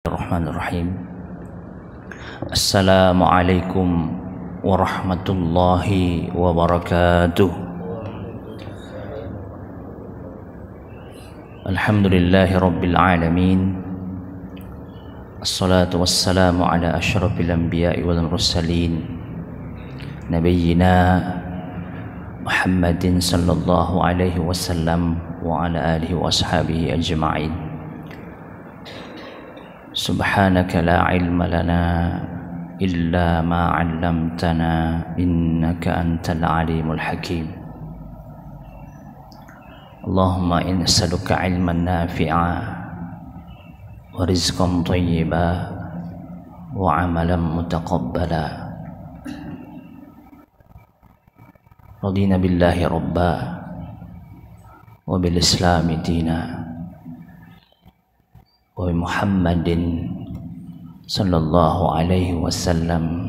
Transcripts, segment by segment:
Bismillahirrahmanirrahim. Assalamualaikum warahmatullahi wabarakatuh. Alhamdulillahi rabbil alamin. Assalatu wassalamu ala asyrafil anbiya'i wal mursalin nabiyyina Muhammadin sallallahu alaihi wasallam wa ala alihi wa ashabihi ajma'in. Subhanaka la ilma lana illa ma 'allamtana innaka antal alimul hakim. Allahumma inna nas'aluka ilman nafi'a wa rizqan thayyiba wa 'amalan mutaqabbala. Radina billahi rabba wa bil islami dina wa Muhammadin sallallahu alaihi wasallam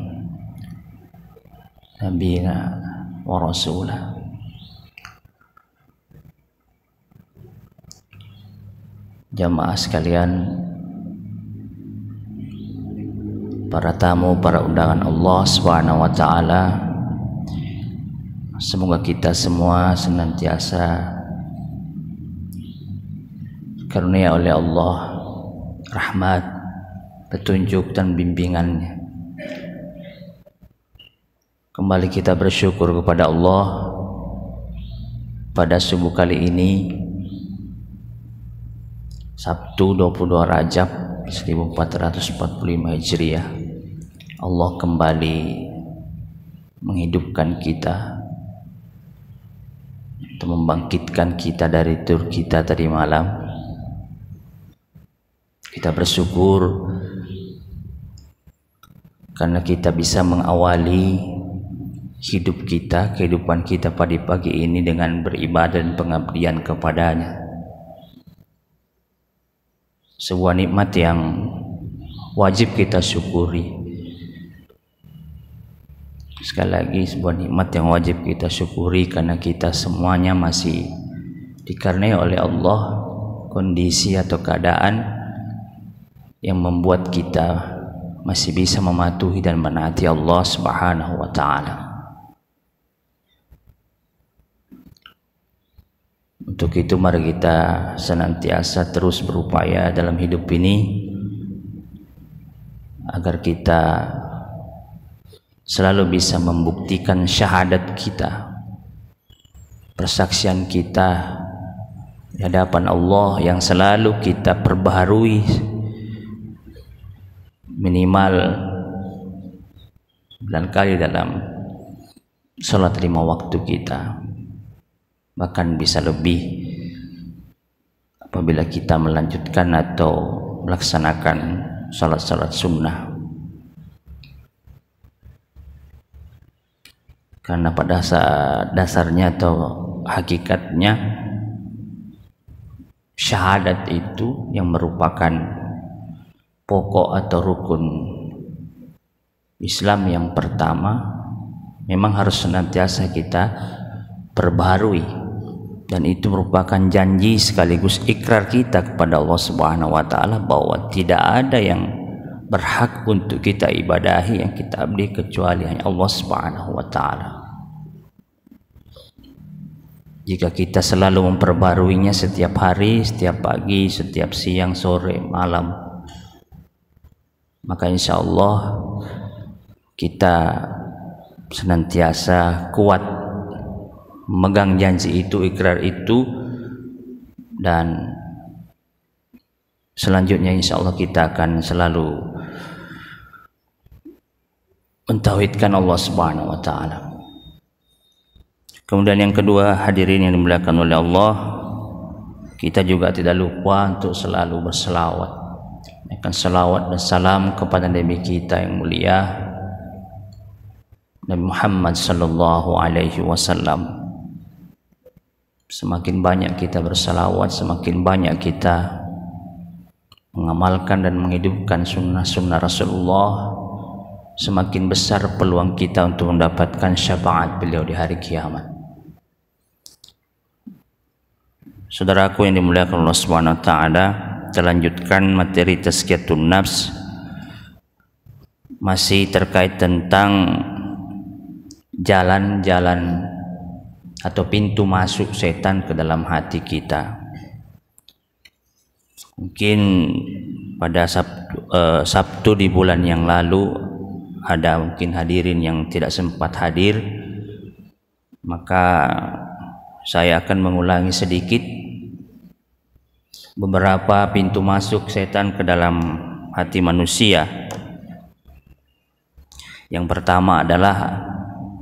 nabiyina wa rasulah. Jamaah sekalian, para tamu, para undangan Allah Subhanahu wa taala, semoga kita semua senantiasa karunia oleh Allah rahmat, petunjuk dan bimbingannya. Kembali kita bersyukur kepada Allah pada subuh kali ini, Sabtu 22 Rajab 1445 Hijriah. Allah kembali menghidupkan kita, untuk membangkitkan kita dari tidur kita tadi malam. Kita bersyukur karena kita bisa mengawali hidup kita, kehidupan kita pada pagi ini dengan beribadah dan pengabdian kepadanya. Sebuah nikmat yang wajib kita syukuri. Sekali lagi, sebuah nikmat yang wajib kita syukuri karena kita semuanya masih dikarenai oleh Allah kondisi atau keadaan yang membuat kita masih bisa mematuhi dan menaati Allah Subhanahu wa taala. Untuk itu mari kita senantiasa terus berupaya dalam hidup ini agar kita selalu bisa membuktikan syahadat kita, persaksian kita di hadapan Allah yang selalu kita perbaharui minimal 9 kali dalam sholat 5 waktu kita, bahkan bisa lebih apabila kita melanjutkan atau melaksanakan sholat-sholat sunnah. Karena pada dasarnya atau hakikatnya syahadat itu yang merupakan pokok atau rukun Islam yang pertama, memang harus senantiasa kita perbaharui, dan itu merupakan janji sekaligus ikrar kita kepada Allah Subhanahu wa taala bahwa tidak ada yang berhak untuk kita ibadahi, yang kita abdi kecuali hanya Allah Subhanahu wa taala. Jika kita selalu memperbaharuinya setiap hari, setiap pagi, setiap siang, sore, malam, maka insya Allah kita senantiasa kuat memegang janji itu, ikrar itu, dan selanjutnya insya Allah kita akan selalu mentauhidkan Allah Subhanahu wa taala. Kemudian yang kedua, hadirin yang dimuliakan oleh Allah, kita juga tidak lupa untuk selalu berselawat, akan salawat dan salam kepada Nabi kita yang mulia, Nabi Muhammad sallallahu alaihi wasallam. Semakin banyak kita bersalawat, semakin banyak kita mengamalkan dan menghidupkan sunnah-sunnah Rasulullah, semakin besar peluang kita untuk mendapatkan syafaat beliau di hari kiamat. Saudaraku yang dimuliakan Allah Subhanahu wa taala, terlanjutkan materi tazkiyatun nafs, masih terkait tentang jalan-jalan atau pintu masuk setan ke dalam hati kita. Mungkin pada Sabtu di bulan yang lalu ada mungkin hadirin yang tidak sempat hadir, maka saya akan mengulangi sedikit beberapa pintu masuk setan ke dalam hati manusia. Yang pertama adalah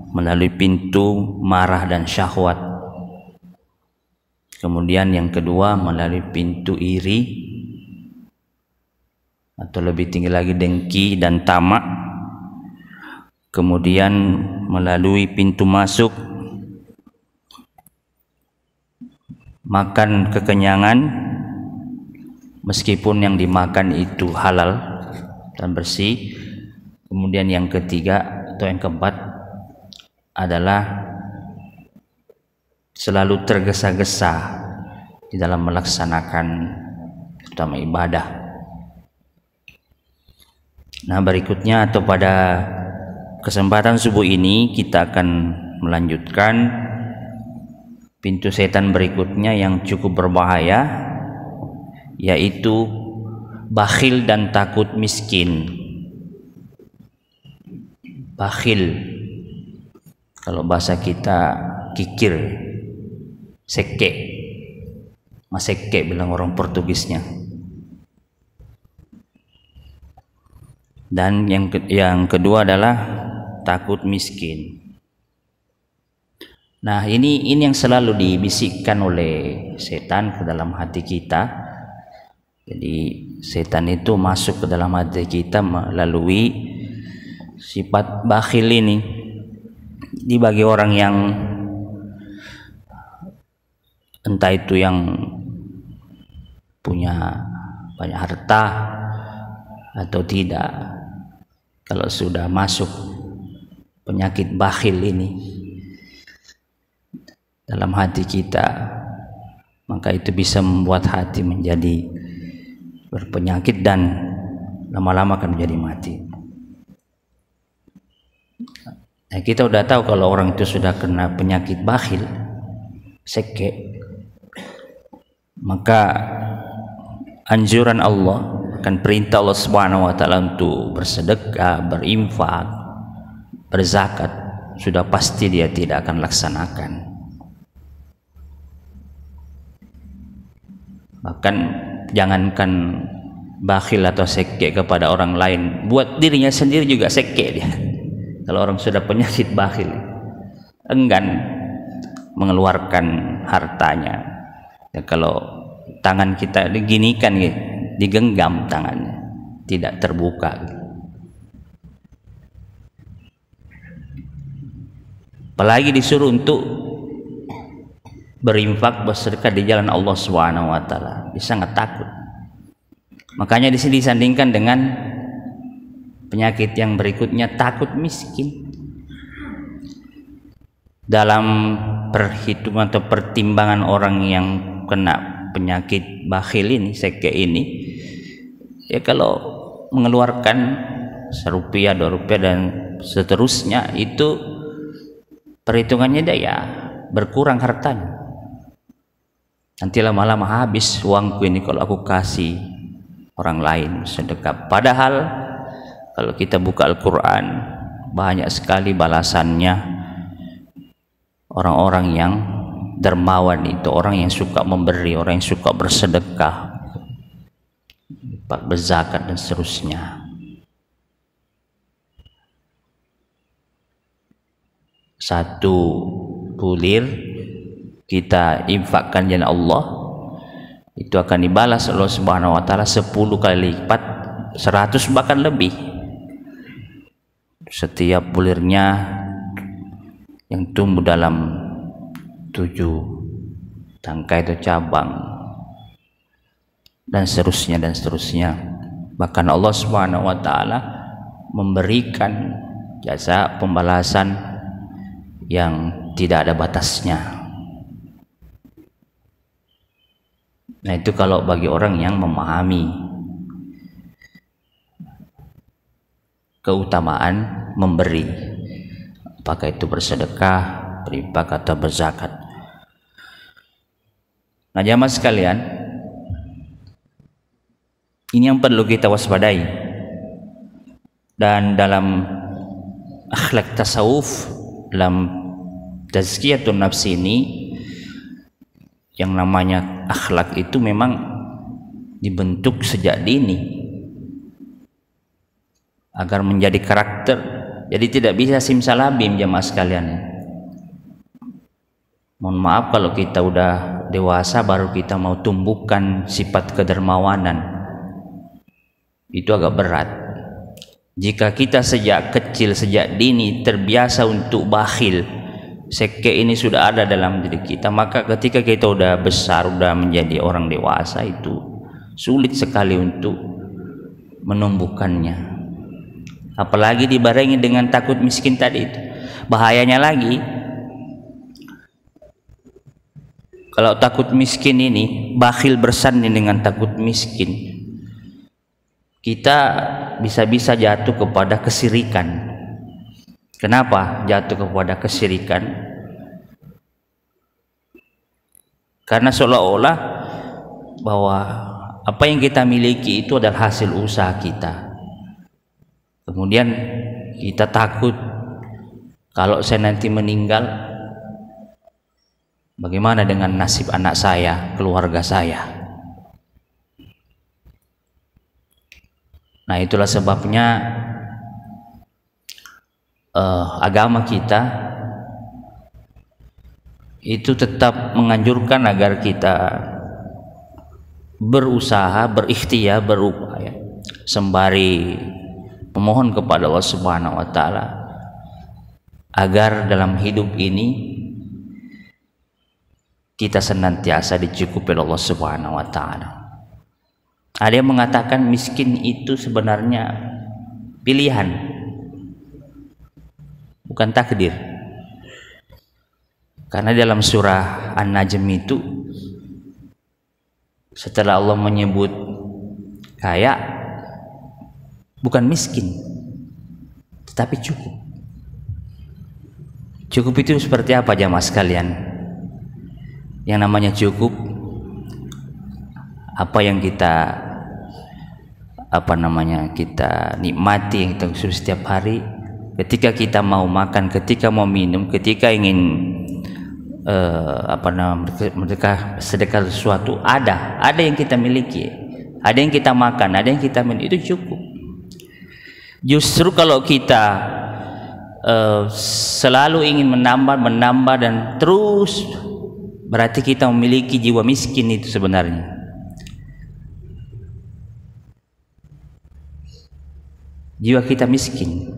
melalui pintu marah dan syahwat. Kemudian yang kedua melalui pintu iri, atau lebih tinggi lagi dengki dan tamak. Kemudian melalui pintu masuk makan kekenyangan, meskipun yang dimakan itu halal dan bersih. Kemudian yang ketiga atau yang keempat adalah selalu tergesa-gesa di dalam melaksanakan terutama ibadah. Nah, berikutnya atau pada kesempatan subuh ini kita akan melanjutkan pintu setan berikutnya yang cukup berbahaya, yaitu bakhil dan takut miskin. Bakhil, kalau bahasa kita kikir, seke, maseke bilang orang Portugisnya. Dan yang kedua adalah takut miskin. Nah, ini yang selalu dibisikkan oleh setan ke dalam hati kita. Jadi setan itu masuk ke dalam hati kita melalui sifat bakhil ini. Dibagi orang yang entah itu yang punya banyak harta atau tidak, kalau sudah masuk penyakit bakhil ini dalam hati kita, maka itu bisa membuat hati menjadi berpenyakit dan lama-lama akan menjadi mati. Nah, kita udah tahu kalau orang itu sudah kena penyakit bakhil, seke, maka anjuran Allah, akan perintah Allah Subhanahu wa taala untuk bersedekah, berinfak, berzakat, sudah pasti dia tidak akan laksanakan. Bahkan jangankan bakhil atau seke kepada orang lain, buat dirinya sendiri juga seke dia. Kalau orang sudah penyakit bakhil, enggan mengeluarkan hartanya. Ya, kalau tangan kita diginikan, digenggam tangannya, tidak terbuka. Apalagi disuruh untuk berinfak, bersedekah di jalan Allah Subhanahu wa taala, dia sangat takut. Makanya di sini disandingkan dengan penyakit yang berikutnya, takut miskin. Dalam perhitungan atau pertimbangan orang yang kena penyakit bakhil ini, seke ini, ya kalau mengeluarkan ₹1, ₹2 dan seterusnya, itu perhitungannya dia ya berkurang hartanya. Nanti lama-lama habis uangku ini kalau aku kasih orang lain sedekah. Padahal kalau kita buka Al-Quran, banyak sekali balasannya orang-orang yang dermawan itu, orang yang suka memberi, orang yang suka bersedekah, berzakat dan seterusnya. Satu bulir kita infakkan jalan Allah, itu akan dibalas Allah Subhanahu wa taala 10 kali lipat, 100 bahkan lebih. Setiap bulirnya yang tumbuh dalam 7 tangkai atau cabang, dan seterusnya dan seterusnya. Bahkan Allah Subhanahu wa taala memberikan jasa pembalasan yang tidak ada batasnya. Nah itu kalau bagi orang yang memahami keutamaan memberi, apakah itu bersedekah, berinfak atau berzakat. Nah jamaah sekalian, ini yang perlu kita waspadai. Dan dalam akhlak tasawuf, dalam tazkiyatun nafsi ini, yang namanya akhlak itu memang dibentuk sejak dini agar menjadi karakter. Jadi tidak bisa simsalabim jamaah sekalian. Mohon maaf kalau kita udah dewasa baru kita mau tumbuhkan sifat kedermawanan, itu agak berat. Jika kita sejak kecil, sejak dini terbiasa untuk bakhil, seke ini sudah ada dalam diri kita, maka ketika kita udah besar, udah menjadi orang dewasa, itu sulit sekali untuk menumbuhkannya. Apalagi dibarengi dengan takut miskin tadi itu. Bahayanya lagi, kalau takut miskin ini, bakhil bersanding dengan takut miskin, kita bisa-bisa jatuh kepada kesirikan. Kenapa jatuh kepada kesirikan? Karena seolah-olah bahwa apa yang kita miliki itu adalah hasil usaha kita. Kemudian kita takut kalau saya nanti meninggal, bagaimana dengan nasib anak saya, keluarga saya? Nah itulah sebabnya agama kita itu tetap menganjurkan agar kita berusaha, berikhtiar, berupaya sembari memohon kepada Allah Subhanahu wa taala agar dalam hidup ini kita senantiasa dicukupi oleh Allah Subhanahu wa taala. Ada yang mengatakan miskin itu sebenarnya pilihan, bukan takdir. Karena dalam surah An-Najm itu setelah Allah menyebut kaya, bukan miskin, tetapi cukup. Cukup itu seperti apa jamaah sekalian? Yang namanya cukup, apa yang kita kita nikmati, yang kita usul setiap hari, ketika kita mau makan, ketika mau minum, ketika ingin sedekah sesuatu, ada yang kita miliki, ada yang kita makan, ada yang kita minum, itu cukup. Justru kalau kita selalu ingin menambah dan terus, berarti kita memiliki jiwa miskin itu sebenarnya. Jiwa kita miskin.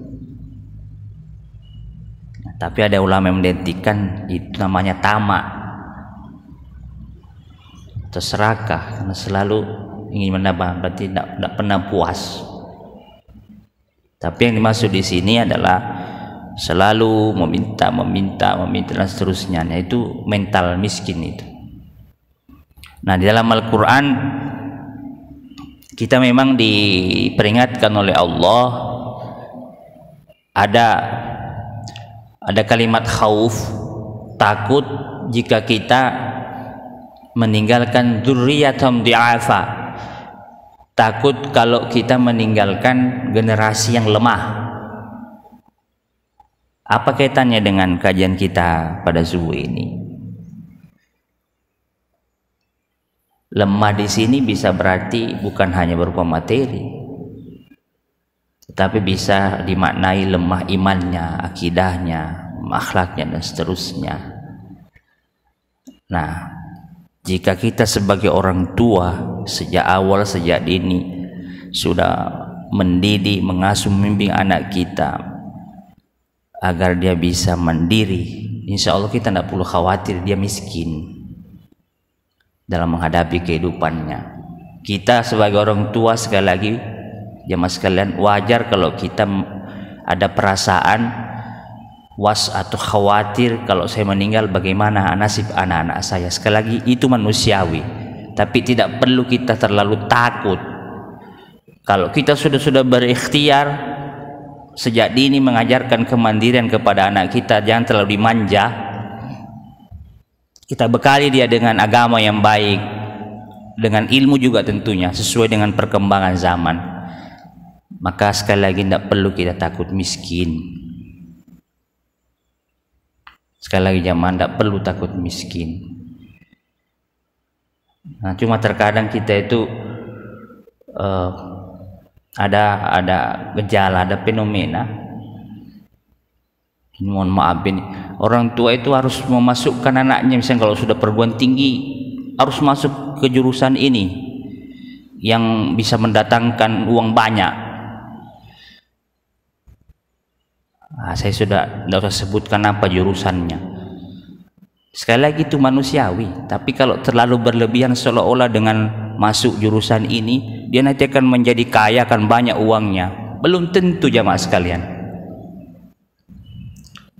Nah, tapi ada ulama yang mendentikan itu namanya tamak atau serakah, karena selalu ingin menambah, berarti tidak pernah puas. Tapi yang dimaksud di sini adalah selalu meminta dan seterusnya. Nah, itu mental miskin itu. Nah, di dalam Al-Quran kita memang diperingatkan oleh Allah, ada kalimat khauf, takut jika kita meninggalkan dzurriyyatan di'afa, takut kalau kita meninggalkan generasi yang lemah. Apa kaitannya dengan kajian kita pada subuh ini? Lemah di sini bisa berarti bukan hanya berupa materi, tetapi bisa dimaknai lemah imannya, akidahnya, akhlaknya dan seterusnya. Nah, jika kita sebagai orang tua sejak awal, sejak dini sudah mendidik, mengasuh, membimbing anak kita agar dia bisa mandiri, insya Allah kita tidak perlu khawatir dia miskin dalam menghadapi kehidupannya. Kita sebagai orang tua, sekali lagi jamaah sekalian, wajar kalau kita ada perasaan was atau khawatir kalau saya meninggal bagaimana nasib anak-anak saya. Sekali lagi itu manusiawi, tapi tidak perlu kita terlalu takut. Kalau kita sudah berikhtiar sejak dini mengajarkan kemandirian kepada anak kita, jangan terlalu dimanja. Kita bekali dia dengan agama yang baik, dengan ilmu juga tentunya sesuai dengan perkembangan zaman. Maka sekali lagi tidak perlu kita takut miskin. Sekali lagi jamaah, tidak perlu takut miskin. Nah, cuma terkadang kita itu ada gejala, ada fenomena. Mohon maaf ini, orang tua itu harus memasukkan anaknya, misalnya kalau sudah perguruan tinggi harus masuk ke jurusan ini yang bisa mendatangkan uang banyak. Nah, saya sudah tidak usah sebutkan apa jurusannya. Sekali lagi itu manusiawi, tapi kalau terlalu berlebihan seolah-olah dengan masuk jurusan ini dia nanti akan menjadi kaya, akan banyak uangnya. Belum tentu jamaah sekalian.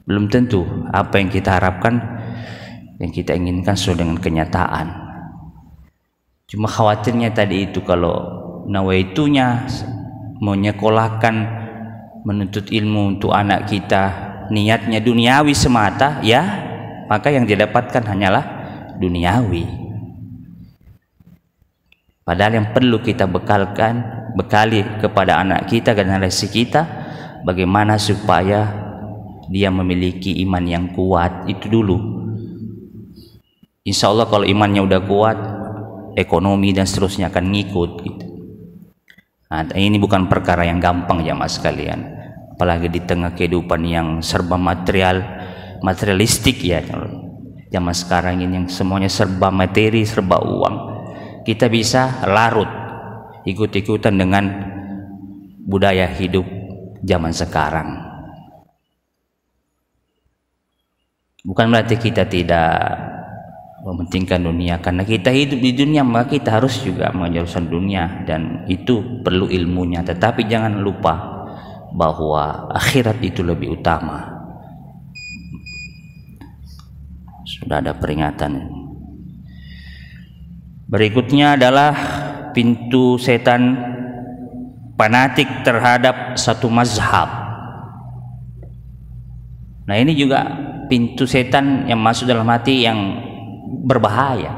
Belum tentu apa yang kita harapkan, yang kita inginkan sesuai dengan kenyataan. Cuma khawatirnya tadi itu, kalau nawaitunya menyekolahkan, menuntut ilmu untuk anak kita, niatnya duniawi semata, ya maka yang didapatkan hanyalah duniawi. Padahal yang perlu kita bekali kepada anak kita, generasi kita, bagaimana supaya dia memiliki iman yang kuat. Itu dulu. Insya Allah kalau imannya udah kuat, ekonomi dan seterusnya akan ngikut gitu. Nah, ini bukan perkara yang gampang jamaah sekalian, apalagi di tengah kehidupan yang serba materialistik ya. Zaman sekarang ini yang semuanya serba materi, serba uang, kita bisa larut ikut-ikutan dengan budaya hidup zaman sekarang. Bukan berarti kita tidak mementingkan dunia, karena kita hidup di dunia maka kita harus juga mengejar urusan dunia, dan itu perlu ilmunya. Tetapi jangan lupa bahwa akhirat itu lebih utama. Sudah ada peringatan. Berikutnya adalah pintu setan fanatik terhadap satu mazhab. Nah, ini juga pintu setan yang masuk dalam hati yang berbahaya.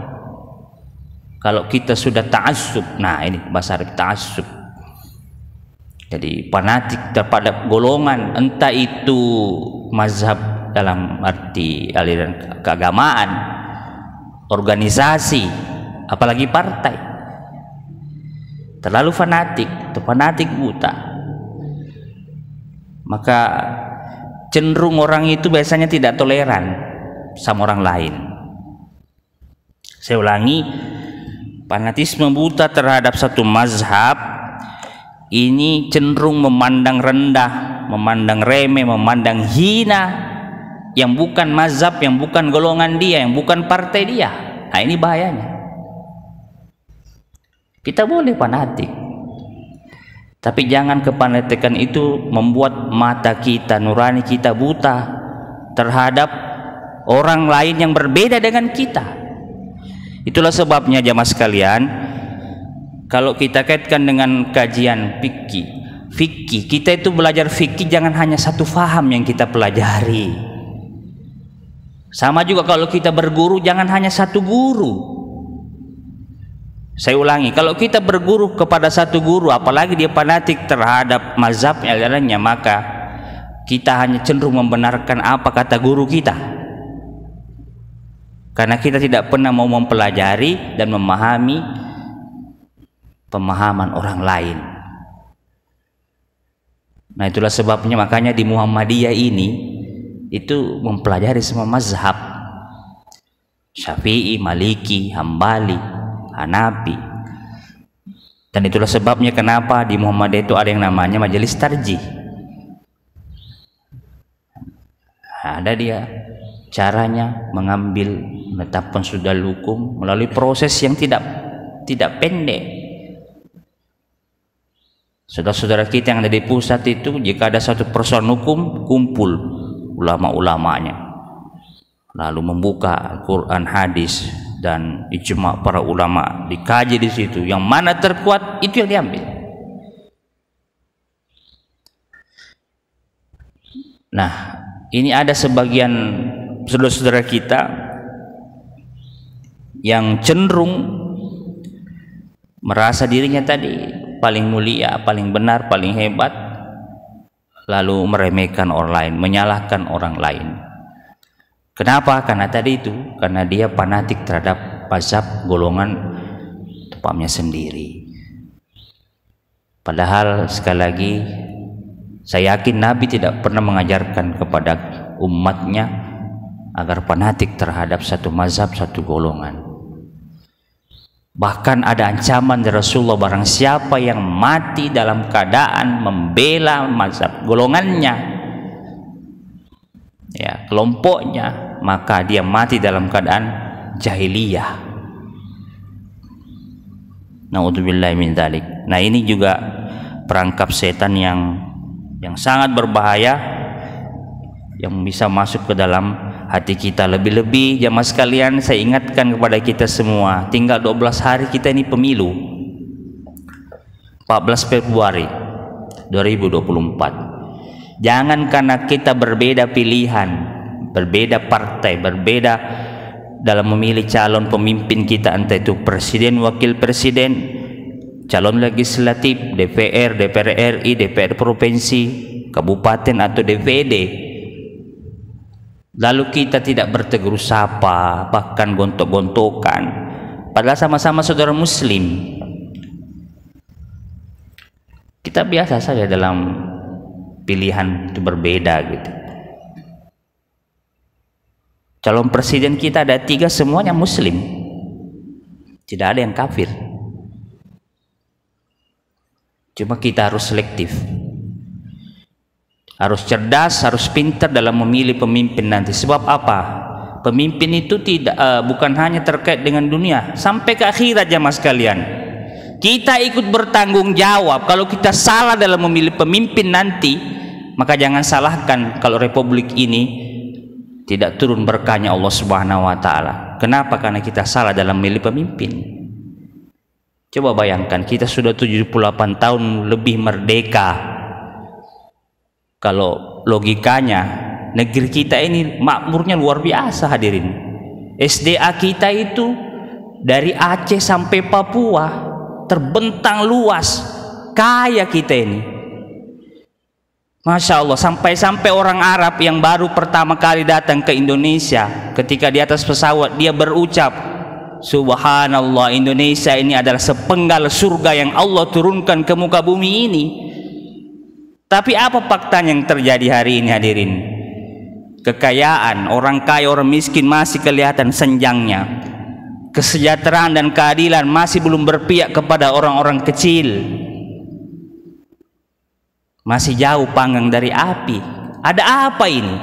Kalau kita sudah ta'assub, nah ini bahasa Arab ta'assub, jadi fanatik terhadap golongan, entah itu mazhab dalam arti aliran keagamaan, organisasi, apalagi partai, terlalu fanatik atau fanatik buta, maka cenderung orang itu biasanya tidak toleran sama orang lain. Saya ulangi, fanatisme buta terhadap satu mazhab ini cenderung memandang rendah, memandang remeh, memandang hina yang bukan mazhab, yang bukan golongan dia, yang bukan partai dia. Nah, ini bahayanya. Kita boleh fanatik, tapi jangan kefanatikan itu membuat mata kita, nurani kita buta terhadap orang lain yang berbeda dengan kita. Itulah sebabnya jamaah sekalian, kalau kita kaitkan dengan kajian fikih, kita itu belajar fikih jangan hanya satu faham yang kita pelajari. Sama juga kalau kita berguru, jangan hanya satu guru. Saya ulangi, kalau kita berguru kepada satu guru, apalagi dia fanatik terhadap mazhab alirannya, maka kita hanya cenderung membenarkan apa kata guru kita, karena kita tidak pernah mau mempelajari dan memahami pemahaman orang lain. Nah, itulah sebabnya makanya di Muhammadiyah ini itu mempelajari semua mazhab, Syafi'i, Maliki, Hambali, Hanafi. Dan itulah sebabnya kenapa di Muhammadiyah itu ada yang namanya majelis tarjih. Ada dia caranya mengambil, menetapkan sudal hukum melalui proses yang tidak pendek. Saudara-saudara kita yang ada di pusat itu, jika ada satu persoalan hukum, kumpul ulama-ulamanya, lalu membuka Al-Quran, hadis, dan ijma para ulama, dikaji di situ, yang mana terkuat itu yang diambil. Nah, ini ada sebagian saudara-saudara kita yang cenderung merasa dirinya tadi paling mulia, paling benar, paling hebat, lalu meremehkan orang lain, menyalahkan orang lain. Kenapa? Karena tadi itu, karena dia fanatik terhadap mazhab golongan tempatnya sendiri. Padahal sekali lagi, saya yakin Nabi tidak pernah mengajarkan kepada umatnya agar fanatik terhadap satu mazhab, satu golongan. Bahkan ada ancaman dari Rasulullah, barang siapa yang mati dalam keadaan membela mazhab golongannya, ya, kelompoknya, maka dia mati dalam keadaan jahiliyah. Na'udzubillahi min dzalik. Nah, ini juga perangkap setan yang sangat berbahaya, yang bisa masuk ke dalam hati kita. Lebih-lebih jamaah sekalian, saya ingatkan kepada kita semua, tinggal 12 hari kita ini pemilu, 14 Februari 2024. Jangan karena kita berbeda pilihan, berbeda partai, berbeda dalam memilih calon pemimpin kita, entah itu presiden, wakil presiden, calon legislatif, DPR, DPR RI, DPR provinsi, kabupaten atau DPD, lalu kita tidak bertegur sapa, bahkan gontok-gontokan, padahal sama-sama saudara muslim. Kita biasa saja dalam pilihan itu berbeda gitu. Calon presiden kita ada 3, semuanya muslim, tidak ada yang kafir. Cuma kita harus selektif, harus cerdas, harus pintar dalam memilih pemimpin nanti. Sebab apa? Pemimpin itu bukan hanya terkait dengan dunia, sampai ke akhirat jamaah sekalian. Kita ikut bertanggung jawab. Kalau kita salah dalam memilih pemimpin nanti, maka jangan salahkan kalau republik ini tidak turun berkahnya Allah Subhanahu wa taala. Kenapa? Karena kita salah dalam memilih pemimpin. Coba bayangkan, kita sudah 78 tahun lebih merdeka. Kalau logikanya, negeri kita ini makmurnya luar biasa hadirin. SDA kita itu dari Aceh sampai Papua, terbentang luas, kaya kita ini. Masya Allah, sampai-sampai orang Arab yang baru pertama kali datang ke Indonesia, ketika di atas pesawat dia berucap, Subhanallah, Indonesia ini adalah sepenggal surga yang Allah turunkan ke muka bumi ini. Tapi apa faktanya yang terjadi hari ini hadirin? Kekayaan, orang kaya, orang miskin masih kelihatan senjangnya. Kesejahteraan dan keadilan masih belum berpihak kepada orang-orang kecil. Masih jauh panggang dari api. Ada apa ini?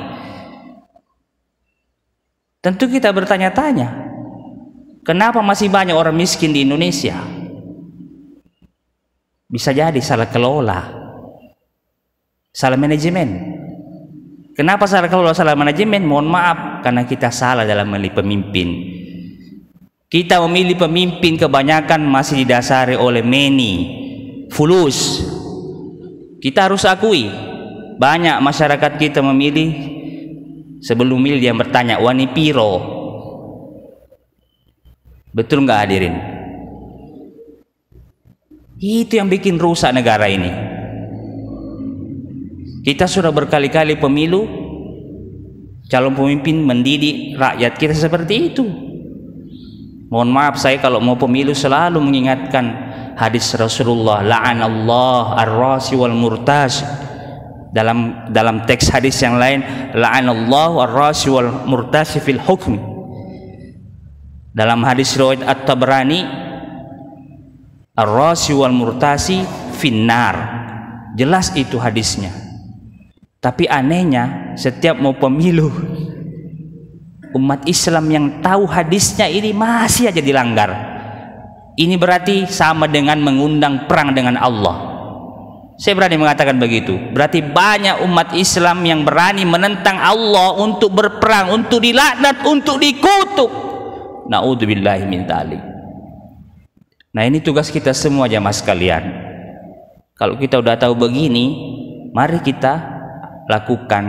Tentu kita bertanya-tanya, kenapa masih banyak orang miskin di Indonesia? Bisa jadi salah kelola, salah manajemen. Kenapa salah kelola, salah manajemen? Mohon maaf, karena kita salah dalam memilih pemimpin. Kita memilih pemimpin kebanyakan masih didasari oleh fulus. Kita harus akui, banyak masyarakat kita memilih, sebelum milih dia bertanya, wani piro? Betul nggak hadirin? Itu yang bikin rusak negara ini. Kita sudah berkali-kali pemilu, calon pemimpin mendidik rakyat kita seperti itu. Mohon maaf, saya kalau mau pemilu selalu mengingatkan hadis Rasulullah, la'anallah ar-rasi wal murtas. Dalam teks hadis yang lain, la'anallahu ar-rasi wal murtasi fil hukmi. Dalam hadis riwayat At-Tabrani, ar-rasi wal murtasi finnar. Jelas itu hadisnya. Tapi anehnya, setiap mau pemilu, umat Islam yang tahu hadisnya ini masih aja dilanggar. Ini berarti sama dengan mengundang perang dengan Allah. Saya berani mengatakan begitu. Berarti banyak umat Islam yang berani menentang Allah untuk berperang, untuk dilaknat, untuk dikutuk. Naudzubillahi min dzalik. Nah, ini tugas kita semua jamaah sekalian. Kalau kita udah tahu begini, mari kita lakukan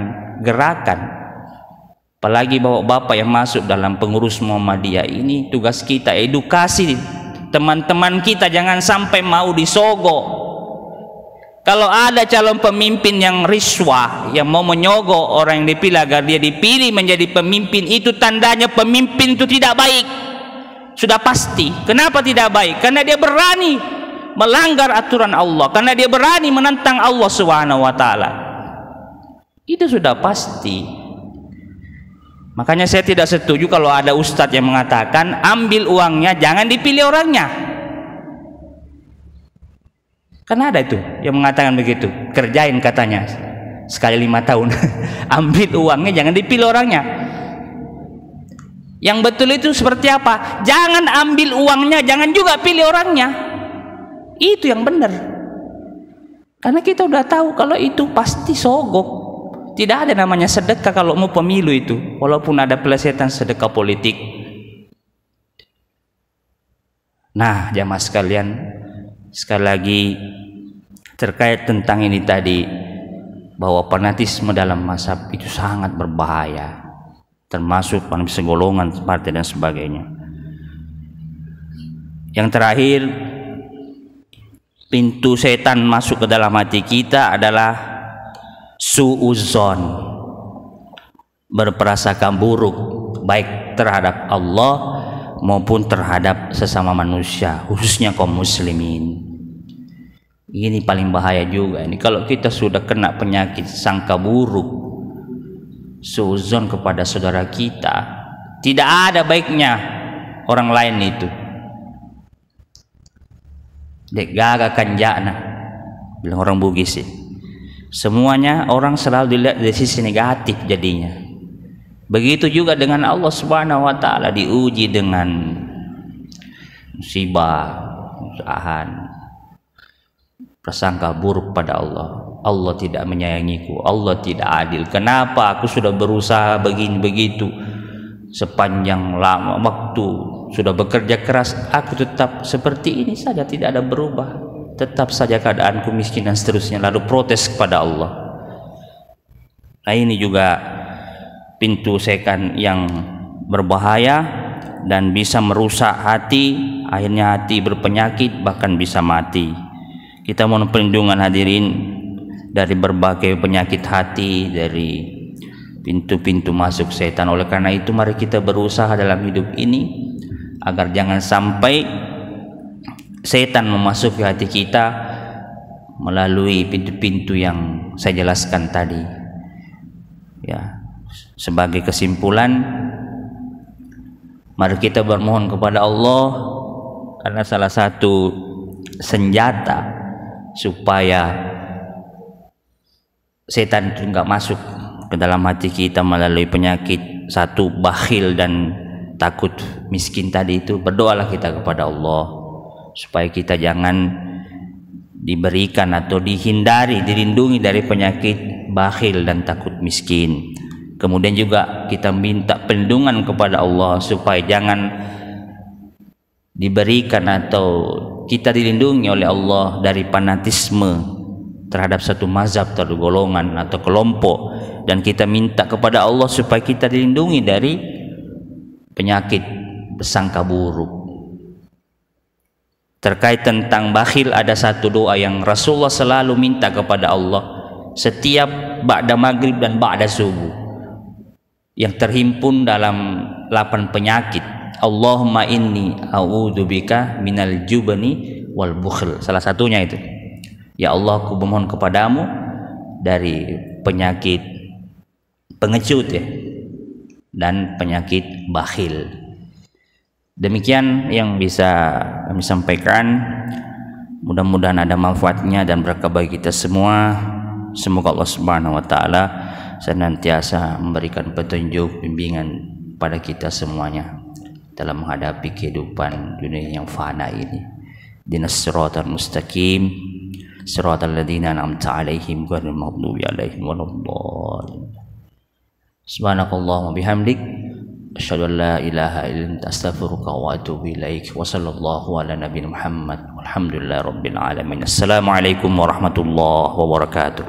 gerakan. Apalagi bapak-bapak yang masuk dalam pengurus Muhammadiyah ini, tugas kita edukasi teman-teman kita jangan sampai mau disogok. Kalau ada calon pemimpin yang riswah, yang mau menyogok orang yang dipilih agar dia dipilih menjadi pemimpin, itu tandanya pemimpin itu tidak baik. Sudah pasti. Kenapa tidak baik? Karena dia berani melanggar aturan Allah, karena dia berani menentang Allah Subhanahu wa taala. Itu sudah pasti. Makanya saya tidak setuju kalau ada ustadz yang mengatakan ambil uangnya, jangan dipilih orangnya. Karena ada itu yang mengatakan begitu, kerjain katanya sekali 5 tahun. Ambil uangnya, jangan dipilih orangnya. Yang betul itu seperti apa? Jangan ambil uangnya, jangan juga pilih orangnya. Itu yang benar. Karena kita udah tahu kalau itu pasti sogok. Tidak ada namanya sedekah kalau mau pemilu itu, walaupun ada pelesetan sedekah politik. Nah, jamaah sekalian, sekali lagi terkait tentang ini tadi, bahwa fanatisme dalam mazhab itu sangat berbahaya, termasuk fanatisme golongan, partai dan sebagainya. Yang terakhir, pintu setan masuk ke dalam hati kita adalah suudzon, berprasangka buruk baik terhadap Allah maupun terhadap sesama manusia, khususnya kaum muslimin. Ini paling bahaya juga ini. Kalau kita sudah kena penyakit sangka buruk, suudzon kepada saudara kita, tidak ada baiknya orang lain itu. Dek gaga kanjana, bilang orang Bugis sih. Semuanya orang selalu dilihat dari sisi negatif jadinya. Begitu juga dengan Allah Subhanahu wa taala, diuji dengan musibah, usahaan, prasangka buruk pada Allah. Allah tidak menyayangiku, Allah tidak adil. Kenapa aku sudah berusaha begini begitu sepanjang lama waktu, sudah bekerja keras, aku tetap seperti ini saja, tidak ada berubah, tetap saja keadaanku miskin dan seterusnya, lalu protes kepada Allah. Nah, ini juga pintu setan yang berbahaya dan bisa merusak hati, akhirnya hati berpenyakit, bahkan bisa mati. Kita mohon perlindungan hadirin dari berbagai penyakit hati, dari pintu-pintu masuk setan. Oleh karena itu mari kita berusaha dalam hidup ini agar jangan sampai setan memasuki hati kita melalui pintu-pintu yang saya jelaskan tadi. Ya, sebagai kesimpulan, mari kita bermohon kepada Allah, karena salah satu senjata supaya setan itu enggak masuk ke dalam hati kita melalui penyakit satu, bakhil dan takut miskin tadi itu, berdoalah kita kepada Allah supaya kita jangan diberikan atau dihindari, dilindungi dari penyakit bakhil dan takut miskin. Kemudian juga kita minta perlindungan kepada Allah supaya jangan diberikan atau kita dilindungi oleh Allah dari fanatisme terhadap satu mazhab atau golongan atau kelompok, dan kita minta kepada Allah supaya kita dilindungi dari penyakit sangka buruk. Terkait tentang bakhil, ada satu doa yang Rasulullah selalu minta kepada Allah setiap ba'da maghrib dan ba'da subuh, yang terhimpun dalam 8 penyakit. Allahumma inni a'udzubika minal jubni wal bukhl. Salah satunya itu, ya Allah, aku memohon kepadamu dari penyakit pengecut ya, dan penyakit bakhil. Demikian yang bisa kami sampaikan. Mudah-mudahan ada manfaatnya dan berkah bagi kita semua. Semoga Allah Subhanahu wa taala senantiasa memberikan petunjuk, bimbingan pada kita semuanya dalam menghadapi kehidupan dunia yang fana ini. Dinas siratal mustaqim, siratal ladzina an'amta 'alaihim ghairil maghdubi 'alaihim waladdallin. Subhanakallahumma bihamdik, asyhadu an la ilaha illa anta astaghfiruka wa atubu ilaik. Wa sallallahu ala nabiyina Muhammad walhamdulillahi rabbil alamin. Assalamualaikum warahmatullahi wabarakatuh.